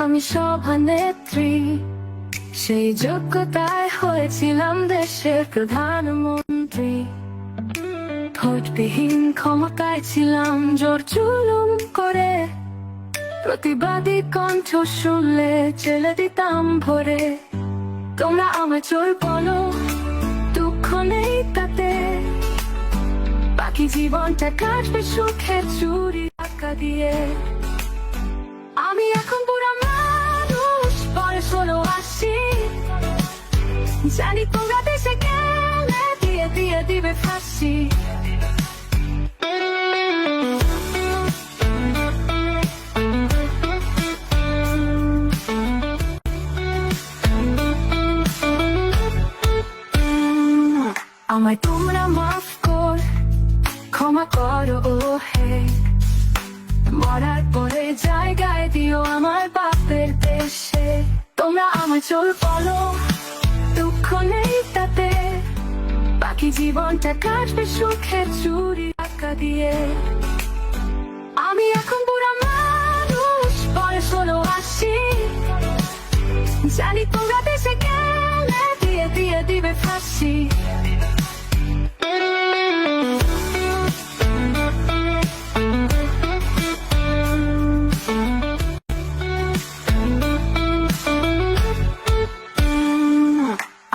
আমি সভানেত্রী, সেই যোগ্যতায় হয়েছিলাম দেশের প্রধানমন্ত্রী। ভোটবিহীন ক্ষমতায় ছিলাম জোর জুলুম করে, প্রতিবাদী কণ্ঠ শুনলে জেলে দিতাম ভরে। তোমরা আমার চোর বলো, দুঃখ নেই তাতে, বাকি জীবনটা কাটবে সুখের চুরি টাকা দিয়ে। আমি এখন বুড়া মানুষ, বয়স হলো ৮০, জানি তোমরা দেশে গেলে দিয়ে দিয়ে দিবে ফাঁসি। আমায় তোমরা মাফ কর, ক্ষমা করো ও হে, মরার পরে জায়গায় দিও আমার বাপের দেশে। তোমরা আমার চোর বলো, দুঃখ নেই তাতে, বাকি জীবনটা কাটবে সুখের চুরি টাকা দিয়ে। আমি এখন বুড়া মানুষ, বয়স হলো ৮০, জানি তোমরা দেশে গেলে দিয়ে দিয়ে দিবে ফাঁসি।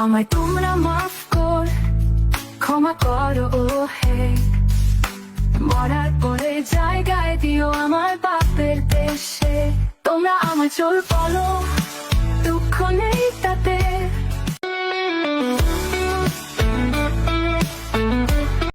আমায় তোমরা মাফ কর, ক্ষমা করো ও হে, মরার পরে জায়গায় দিও আমার বাপের দেশে। তোমরা আমার চোর বলো,